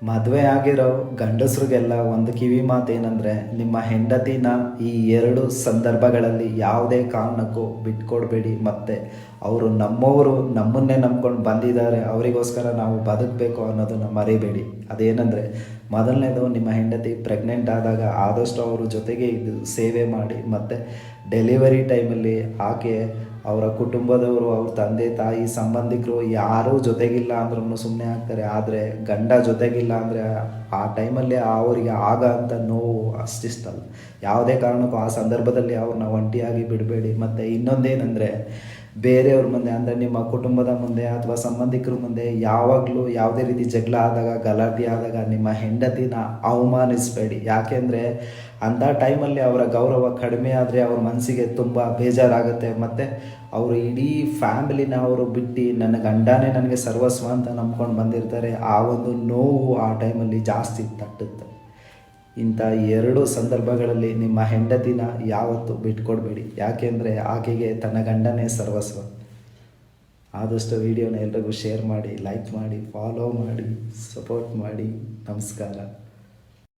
ಮದುವೆ ಆಗಿರೋ ಗಂಡಸ್ರಿಗೆಲ್ಲ ಒಂದು ಕಿವಿ ಮಾತು ಏನಂದರೆ, ನಿಮ್ಮ ಹೆಂಡತಿನ ಈ ಎರಡು ಸಂದರ್ಭಗಳಲ್ಲಿ ಯಾವುದೇ ಕಾರಣಕ್ಕೂ ಬಿಟ್ಕೊಡ್ಬೇಡಿ. ಮತ್ತು ಅವರು ನಮ್ಮವರು, ನಮ್ಮನ್ನೇ ನಂಬ್ಕೊಂಡು ಬಂದಿದ್ದಾರೆ, ಅವರಿಗೋಸ್ಕರ ನಾವು ಬದುಕಬೇಕು ಅನ್ನೋದನ್ನು ಮರಿಬೇಡಿ. ಅದೇನೆಂದರೆ, ಮೊದಲನೇದು, ನಿಮ್ಮ ಹೆಂಡತಿ ಪ್ರೆಗ್ನೆಂಟ್ ಆದಾಗ ಆದಷ್ಟು ಅವ್ರ ಜೊತೆಗೆ ಇದ್ದು ಸೇವೆ ಮಾಡಿ. ಮತ್ತು ಡೆಲಿವರಿ ಟೈಮಲ್ಲಿ ಆಕೆ ಅವರ ಕುಟುಂಬದವರು, ಅವ್ರ ತಂದೆ ತಾಯಿ ಸಂಬಂಧಿಕರು ಯಾರೂ ಜೊತೆಗಿಲ್ಲ ಅಂದ್ರೂ ಸುಮ್ಮನೆ ಆಗ್ತಾರೆ. ಆದರೆ ಗಂಡ ಜೊತೆಗಿಲ್ಲ ಅಂದರೆ ಆ ಟೈಮಲ್ಲಿ ಅವರಿಗೆ ಅಂಥ ನೋವು ಅಷ್ಟಿಷ್ಟಲ್ಲ. ಯಾವುದೇ ಕಾರಣಕ್ಕೂ ಆ ಸಂದರ್ಭದಲ್ಲಿ ಅವ್ರನ್ನ ಒಂಟಿಯಾಗಿ ಬಿಡಬೇಡಿ. ಮತ್ತು ಇನ್ನೊಂದೇನೆಂದರೆ, ಬೇರೆಯವ್ರ ಮುಂದೆ ಅಂದರೆ ನಿಮ್ಮ ಕುಟುಂಬದ ಮುಂದೆ ಅಥವಾ ಸಂಬಂಧಿಕರ ಮುಂದೆ ಯಾವಾಗಲೂ ಯಾವುದೇ ರೀತಿ ಜಗಳ ಆದಾಗ, ಗಲಾಟೆ ಆದಾಗ ನಿಮ್ಮ ಹೆಂಡತಿನ ಅವಮಾನಿಸಬೇಡಿ. ಯಾಕೆಂದರೆ ಅಂಥ ಟೈಮಲ್ಲಿ ಅವರ ಗೌರವ ಕಡಿಮೆ ಆದರೆ ಅವ್ರ ಮನಸ್ಸಿಗೆ ತುಂಬ ಬೇಜಾರಾಗುತ್ತೆ. ಮತ್ತು ಅವರು ಇಡೀ ಫ್ಯಾಮಿಲಿನ ಅವರು ಬಿಟ್ಟು ನನ್ನ ಗಂಡನೇ ನನಗೆ ಸರ್ವಸ್ವ ಅಂತ ನಂಬ್ಕೊಂಡು ಬಂದಿರ್ತಾರೆ. ಆ ಒಂದು ನೋವು ಆ ಟೈಮಲ್ಲಿ ಜಾಸ್ತಿ ತಟ್ಟುತ್ತೆ. ಇಂಥ ಎರಡು ಸಂದರ್ಭಗಳಲ್ಲಿ ನಿಮ್ಮ ಹೆಂಡತಿನ ಯಾವತ್ತೂ ಬಿಟ್ಕೊಡ್ಬೇಡಿ. ಯಾಕೆಂದರೆ ಆಕೆಗೆ ತನ್ನ ಗಂಡನೇ ಸರ್ವಸ್ವ. ಆದಷ್ಟು ವಿಡಿಯೋನ ಎಲ್ರಿಗೂ ಶೇರ್ ಮಾಡಿ, ಲೈಕ್ ಮಾಡಿ, ಫಾಲೋ ಮಾಡಿ, ಸಪೋರ್ಟ್ ಮಾಡಿ. ನಮಸ್ಕಾರ.